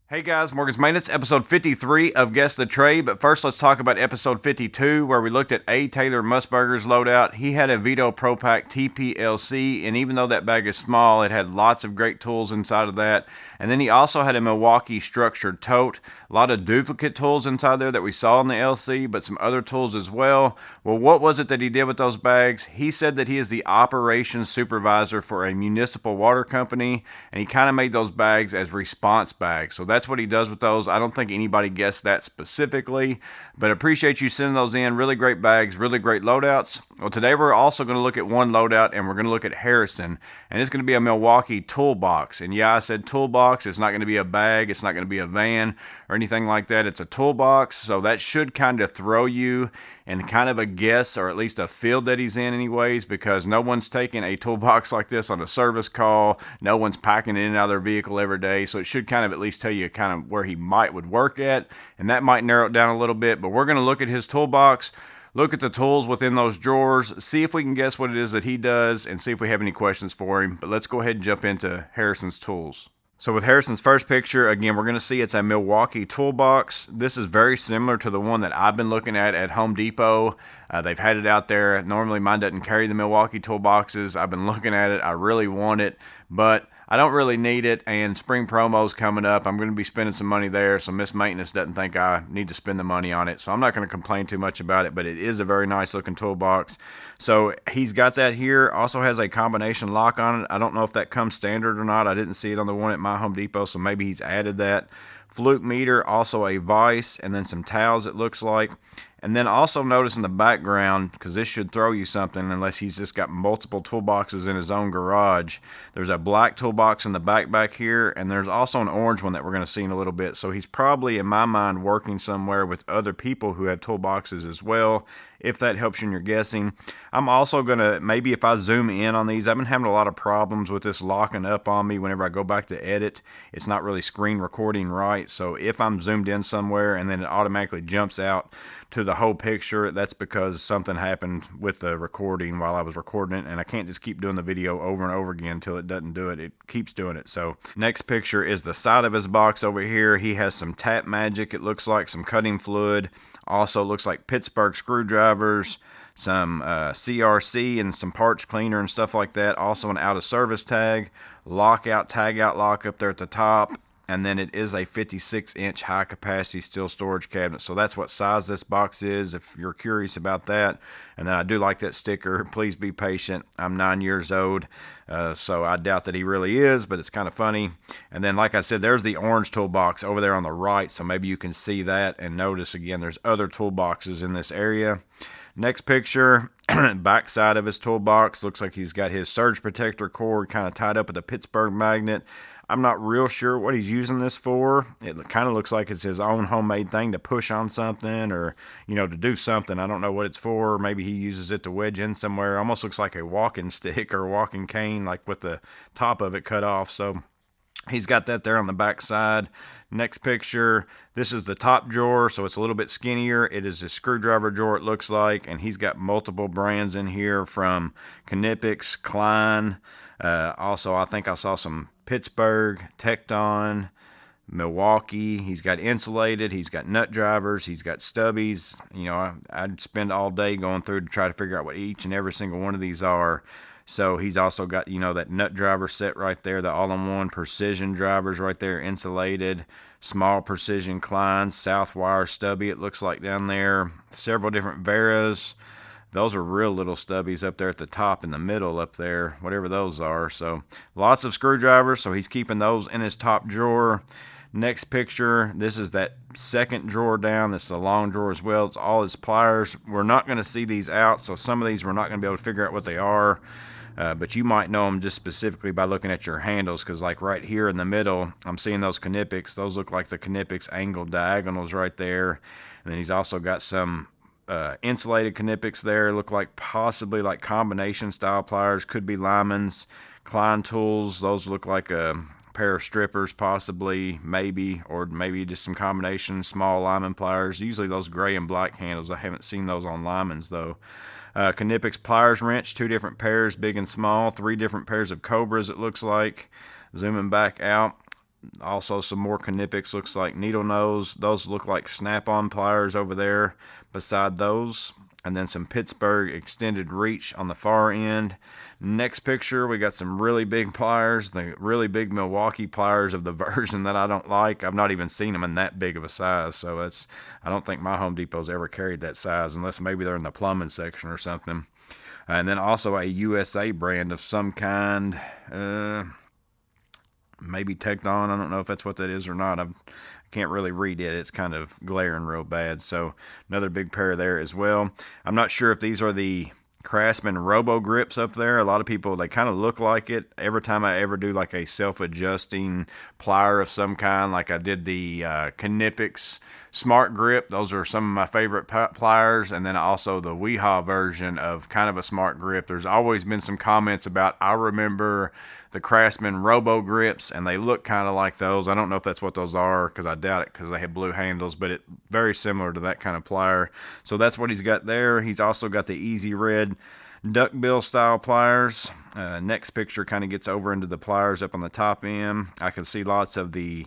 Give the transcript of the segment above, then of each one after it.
Hey guys, Morgan's Maintenance, episode 53 of Guess the Trade. But first, let's talk about episode 52, where we looked at A. Taylor Musburger's loadout. He had a Vito Pro Pack TPLC, and even though that bag is small, it had lots of great tools inside of that. And then he also had a Milwaukee structured tote. A lot of duplicate tools inside there that we saw in the LC, but some other tools as well. Well, what was it that he did with those bags? He said that he is the operations supervisor for a municipal water company, and he kind of made those bags as response bags. So that's what he does with those. I don't think anybody guessed that specifically, but appreciate you sending those in. Really great bags, really great loadouts. Well, today we're also going to look at one loadout, and we're going to look at Harrison, and it's going to be a Milwaukee Toolbox. And yeah, I said Toolbox. It's not going to be a bag. It's not going to be a van or anything like that. It's a Toolbox, so that should kind of throw you in kind of a guess, or at least a field that he's in anyways, because no one's taking a toolbox like this on a service call. No one's packing it in and out of their vehicle every day, so it should kind of at least tell you kind of where he would work at, and that might narrow it down a little bit. But we're going to look at his toolbox, look at the tools within those drawers, see if we can guess what it is that he does, and see if we have any questions for him. But let's go ahead and jump into Harrison's tools. So with Harrison's first picture, again, we're going to see it's a Milwaukee Toolbox. This is very similar to the one that I've been looking at Home Depot. They've had it out there. Normally mine doesn't carry the Milwaukee Toolboxes. I've been looking at it. I really want it, but I don't really need it, and spring promo's coming up. I'm going to be spending some money there, so Miss Maintenance doesn't think I need to spend the money on it, so I'm not going to complain too much about it, but it is a very nice looking toolbox. So he's got that here. Also has a combination lock on it. I don't know if that comes standard or not. I didn't see it on the one at my Home Depot, so maybe he's added that. Fluke meter, also a vise, and then some towels, it looks like. And then also notice in the background, because this should throw you something unless he's just got multiple toolboxes in his own garage, there's a black toolbox in the back here, and there's also an orange one that we're going to see in a little bit. So he's probably, in my mind, working somewhere with other people who have toolboxes as well, if that helps you in your guessing. I'm also going to, maybe if I zoom in on these, I've been having a lot of problems with this locking up on me whenever I go back to edit. It's not really screen recording right, so if I'm zoomed in somewhere and then it automatically jumps out to the whole picture, that's because something happened with the recording while I was recording it, and I can't just keep doing the video over and over again until it doesn't do it. It keeps doing it. So next picture is the side of his box over here. He has some tap magic, it looks like, some cutting fluid, also looks like Pittsburgh screwdrivers, some CRC and some parts cleaner and stuff like that. Also an out of service tag, lockout, tag out lock up there at the top. And then it is a 56-inch high-capacity steel storage cabinet. So that's what size this box is, if you're curious about that. And then I do like that sticker. Please be patient. I'm 9 years old, so I doubt that he really is, but it's kind of funny. And then, like I said, there's the orange toolbox over there on the right, so maybe you can see that and notice, again, there's other toolboxes in this area. Next picture, back side of his toolbox, looks like he's got his surge protector cord kind of tied up with a Pittsburgh magnet. I'm not real sure what he's using this for. It kind of looks like it's his own homemade thing to push on something, or, to do something. I don't know what it's for. Maybe he uses it to wedge in somewhere. Almost looks like a walking stick or a walking cane, like with the top of it cut off. So he's got that there on the back side. Next picture, this is the top drawer, so it's a little bit skinnier. It is a screwdriver drawer, it looks like, and he's got multiple brands in here from Knipex, Klein. Also, I think I saw some Pittsburgh, Tecton, Milwaukee. He's got insulated, he's got nut drivers, he's got stubbies. I'd spend all day going through to try to figure out what each and every single one of these are. So he's also got, that nut driver set right there, the all-in-one precision drivers right there, insulated, small precision Klein, Southwire stubby, it looks like down there, several different Veras. Those are real little stubbies up there at the top in the middle up there, whatever those are. So lots of screwdrivers, so he's keeping those in his top drawer. Next picture, this is that second drawer down. This is a long drawer as well. It's all his pliers. We're not going to see these out, so some of these we're not going to be able to figure out what they are. But you might know them just specifically by looking at your handles, because like right here in the middle, I'm seeing those Knipex. Those look like the Knipex angled diagonals right there. And then he's also got some insulated Knipex there. Look like possibly like combination style pliers. Could be Lyman's, Klein tools. Those look like a pair of strippers possibly, maybe, or maybe just some combination small Lyman pliers. Usually those gray and black handles. I haven't seen those on Lyman's though. Knipex pliers wrench, 2 different pairs, big and small, 3 different pairs of Cobras it looks like. Zooming back out, Also some more Knipex, looks like needle nose. Those look like snap-on pliers over there beside those. And then some Pittsburgh extended reach on the far end. Next picture, we got some really big pliers, the really big Milwaukee pliers of the version that I don't like. I've not even seen them in that big of a size, so I don't think my Home Depot's ever carried that size, unless maybe they're in the plumbing section or something. And then also a USA brand of some kind, maybe Tecton. I don't know if that's what that is or not. I can't really read it. It's kind of glaring real bad. So another big pair there as well. I'm not sure if these are the Craftsman Robo Grips up there. A lot of people, they kind of look like it. Every time I ever do like a self-adjusting plier of some kind, like I did the Knipex Smart Grip, those are some of my favorite pliers. And then also the Weehaw version of kind of a Smart Grip. There's always been some comments about, I remember the Craftsman Robo Grips, and they look kind of like those. I don't know if that's what those are, because I doubt it, because they have blue handles, but it very similar to that kind of plier. So that's what he's got there. He's also got the Easy Red duckbill style pliers. Next picture kind of gets over into the pliers up on the top end. I can see lots of the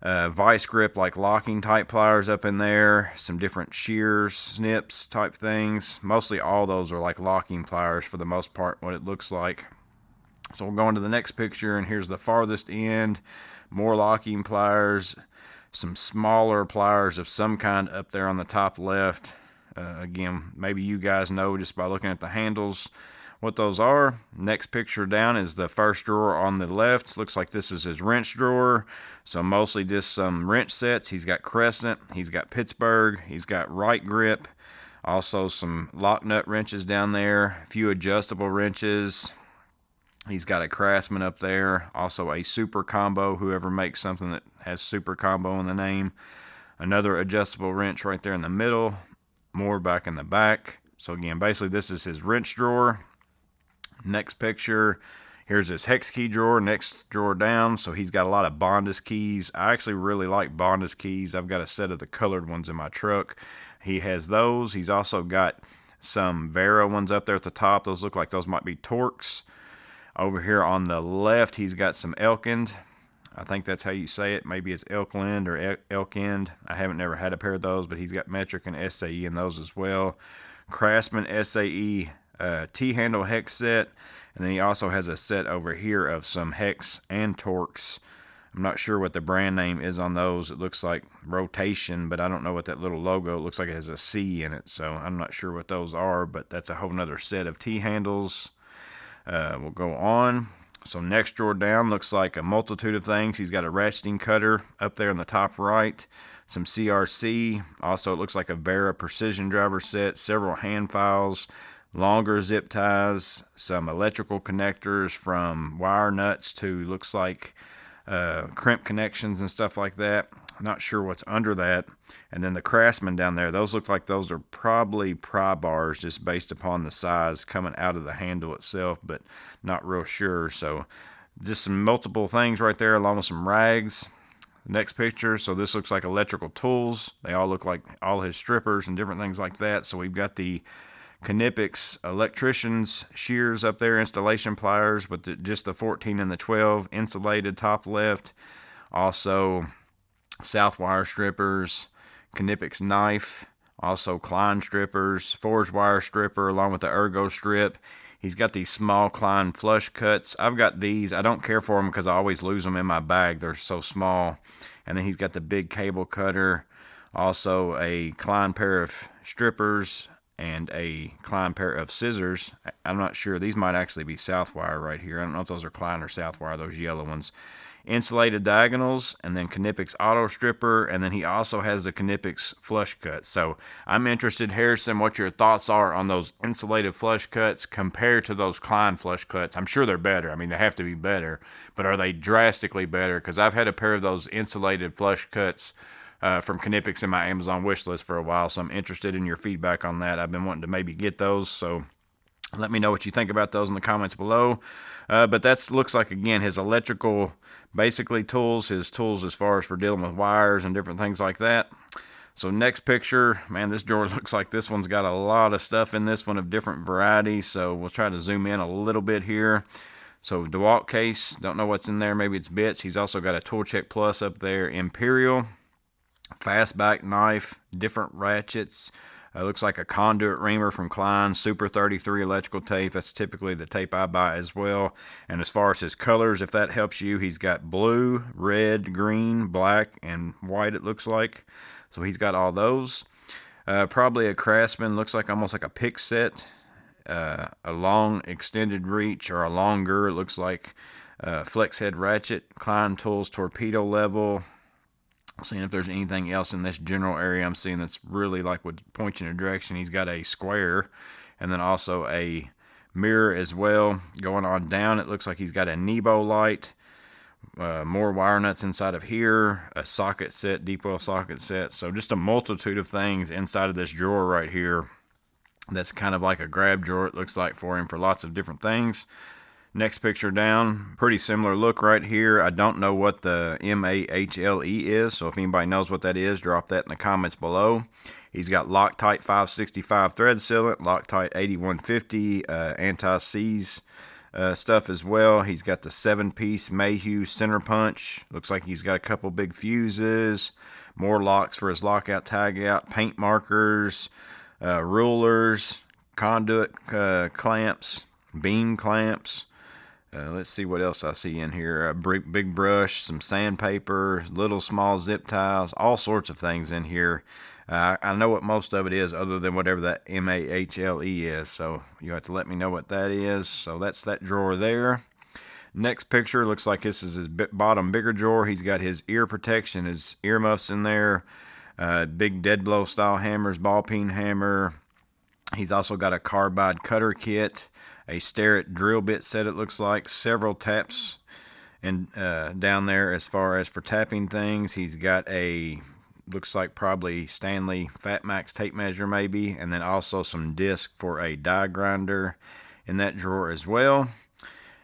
vice grip, like locking type pliers up in there. Some different shears, snips type things. Mostly all those are like locking pliers for the most part, what it looks like. So we'll go on to the next picture, and here's the farthest end. More locking pliers, some smaller pliers of some kind up there on the top left. Again, maybe you guys know just by looking at the handles what those are. Next picture down is the first drawer on the left. Looks like this is his wrench drawer. So mostly just some wrench sets. He's got Crescent, he's got Pittsburgh, he's got Right Grip. Also some lock nut wrenches down there, a few adjustable wrenches. He's got a Craftsman up there, also a Super Combo, whoever makes something that has Super Combo in the name. Another adjustable wrench right there in the middle, more back in the back. So again, basically this is his wrench drawer. Next picture, here's his hex key drawer, next drawer down. So he's got a lot of Bondus keys. I actually really like Bondus keys. I've got a set of the colored ones in my truck. He has those. He's also got some Vera ones up there at the top. Those look like those might be Torx. Over here on the left, he's got some Elkind. I think that's how you say it. Maybe it's Elkland or Elkind. I haven't never had a pair of those, but he's got metric and SAE in those as well. Craftsman SAE T-handle hex set. And then he also has a set over here of some hex and Torx. I'm not sure what the brand name is on those. It looks like Rotation, but I don't know what that little logo, it looks like it has a C in it. So I'm not sure what those are, but that's a whole nother set of T-handles. We'll go on. So next drawer down looks like a multitude of things. He's got a ratcheting cutter up there in the top right, some CRC. Also, it looks like a Vera precision driver set, several hand files, longer zip ties, some electrical connectors from wire nuts to looks like crimp connections and stuff like that. Not sure what's under that. And then the Craftsman down there, those look like those are probably pry bars just based upon the size coming out of the handle itself, but not real sure. So just some multiple things right there along with some rags. Next picture, so this looks like electrical tools. They all look like all his strippers and different things like that. So we've got the Knipex electrician's shears up there, installation pliers with just the 14 and the 12, insulated top left. Also South wire strippers, Knipex knife, also Klein strippers, forged wire stripper along with the ergo strip. He's got these small Klein flush cuts. I've got these. I don't care for them because I always lose them in my bag. They're so small. And then he's got the big cable cutter, also a Klein pair of strippers and a Klein pair of scissors. I'm not sure. These might actually be Southwire right here. I don't know if those are Klein or Southwire, those yellow ones. Insulated diagonals, and then Knipex auto stripper, and then he also has the Knipex flush cuts. So I'm interested, Harrison, what your thoughts are on those insulated flush cuts compared to those Klein flush cuts. I'm sure they're better. I mean, they have to be better, but are they drastically better? Because I've had a pair of those insulated flush cuts from Knipex in my Amazon wish list for a while, so I'm interested in your feedback on that. I've been wanting to maybe get those, so let me know what you think about those in the comments below. But that looks like, again, his electrical, basically tools, his tools as far as for dealing with wires and different things like that. So next picture, man, this drawer looks like this one's got a lot of stuff in this one of different varieties. So we'll try to zoom in a little bit here. So DeWalt case, don't know what's in there. Maybe it's bits. He's also got a Tool Check Plus up there. Imperial, fastback knife, different ratchets. Looks like a conduit reamer from Klein, Super 33 electrical tape. That's typically the tape I buy as well. And as far as his colors, if that helps you, he's got blue, red, green, black, and white, it looks like. So he's got all those. Probably a Craftsman, looks like almost like a pick set. A long extended reach, or a longer, it looks like flex head ratchet, Klein Tools torpedo level. Seeing if there's anything else in this general area I'm seeing that's really like would point you in a direction. He's got a square and then also a mirror as well. Going on down, it looks like he's got a Nebo light, more wire nuts inside of here, a socket set, deep well socket set. So just a multitude of things inside of this drawer right here. That's kind of like a grab drawer, it looks like, for him for lots of different things. Next picture down, pretty similar look right here. I don't know what the MAHLE is, so if anybody knows what that is, drop that in the comments below. He's got Loctite 565 thread sealant, Loctite 8150 anti-seize stuff as well. He's got the 7-piece Mayhew center punch. Looks like he's got a couple big fuses, more locks for his lockout, tagout, paint markers, rulers, conduit clamps, beam clamps. Let's see what else I see in here. A big brush, some sandpaper, little small zip ties, all sorts of things in here. I know what most of it is other than whatever that MAHLE is, so you have to let me know what that is. So that's that drawer there. Next picture, looks like this is his bottom bigger drawer. He's got his ear protection, his earmuffs in there, big dead blow style hammers, ball peen hammer. He's also got a carbide cutter kit, a Starrett drill bit set, it looks like, several taps and down there as far as for tapping things. He's got a, looks like probably Stanley Fat Max tape measure maybe, and then also some disc for a die grinder in that drawer as well.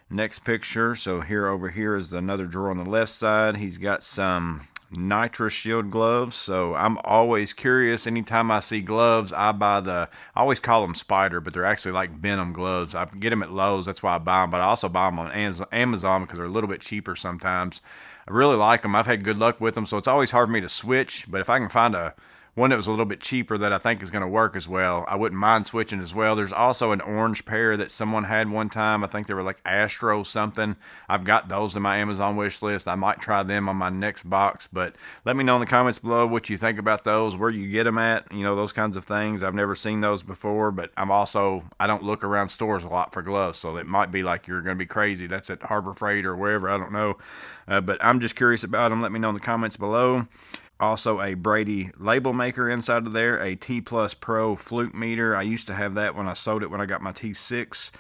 Next picture, so here over here is another drawer on the left side. He's got some Nitro Shield gloves. So I'm always curious. Anytime I see gloves, I buy I always call them Spider, but they're actually like Venom gloves. I get them at Lowe's, that's why I buy them, but I also buy them on Amazon because they're a little bit cheaper sometimes. I really like them. I've had good luck with them, so it's always hard for me to switch, but if I can find one that was a little bit cheaper that I think is going to work as well, I wouldn't mind switching as well. There's also an orange pair that someone had one time. I think they were like Astro something. I've got those in my Amazon wish list. I might try them on my next box, but let me know in the comments below what you think about those, where you get them at, you know, those kinds of things. I've never seen those before, but I don't look around stores a lot for gloves, so it might be like you're going to be crazy. That's at Harbor Freight or wherever, I don't know. But I'm just curious about them. Let me know in the comments below. Also a Brady label maker inside of there, a T Plus Pro fluke meter. I used to have that when I sold it when I got my T6.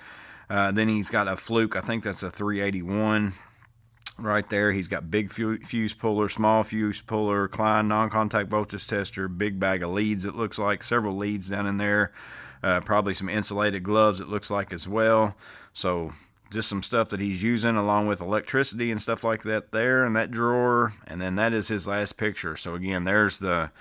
Then he's got a fluke, I think that's a 381 right there. He's got big fuse puller, small fuse puller, Klein non-contact voltage tester, big bag of leads, it looks like, several leads down in there. Probably some insulated gloves, it looks like, as well. So just some stuff that he's using along with electricity and stuff like that there in that drawer. And then that is his last picture. So again, there's the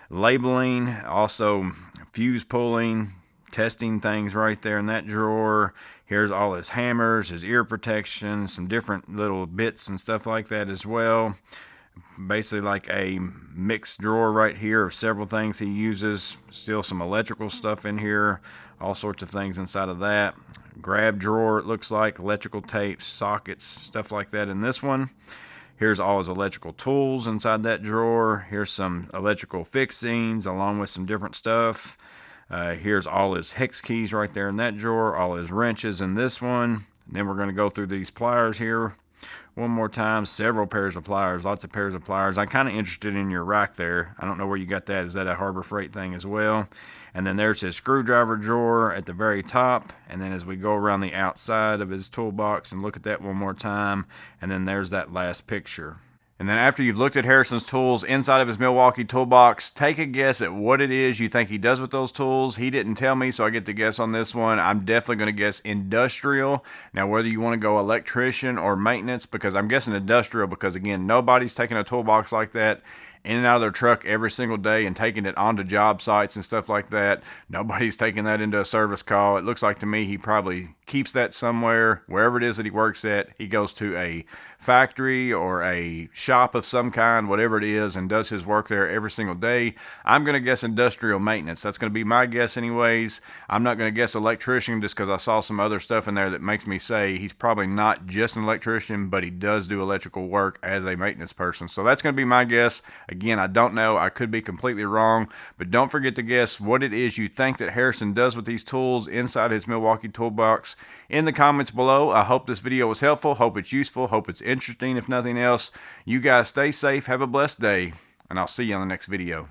labeling, also fuse pulling, testing things right there in that drawer. Here's all his hammers, his ear protection, some different little bits and stuff like that as well. Basically like a mixed drawer right here of several things he uses. Still some electrical stuff in here, all sorts of things inside of that. Grab drawer, it looks like, electrical tapes, sockets, stuff like that in this one. Here's all his electrical tools inside that drawer. Here's some electrical fixings along with some different stuff. Here's all his hex keys right there in that drawer, all his wrenches in this one. And then we're going to go through these pliers here one more time. Several pairs of pliers, lots of pairs of pliers. I'm kind of interested in your rack there. I don't know where you got that. Is that a Harbor Freight thing as well? And then there's his screwdriver drawer at the very top. And then as we go around the outside of his toolbox and look at that one more time, and then there's that last picture. And then after you've looked at Harrison's tools inside of his Milwaukee toolbox, take a guess at what it is you think he does with those tools. He didn't tell me, so I get to guess on this one. I'm definitely going to guess industrial. Now, whether you want to go electrician or maintenance, because I'm guessing industrial because, again, nobody's taking a toolbox like that in and out of their truck every single day and taking it onto job sites and stuff like that. Nobody's taking that into a service call. It looks like to me he probably keeps that somewhere, wherever it is that he works at. He goes to a factory or a shop of some kind, whatever it is, and does his work there every single day. I'm going to guess industrial maintenance. That's going to be my guess anyways. I'm not going to guess electrician just because I saw some other stuff in there that makes me say he's probably not just an electrician, but he does do electrical work as a maintenance person. So that's going to be my guess. Again, I don't know. I could be completely wrong, but don't forget to guess what it is you think that Harrison does with these tools inside his Milwaukee toolbox in the comments below. I hope this video was helpful. Hope it's useful. Hope it's interesting, if nothing else. You guys stay safe. Have a blessed day, and I'll see you on the next video.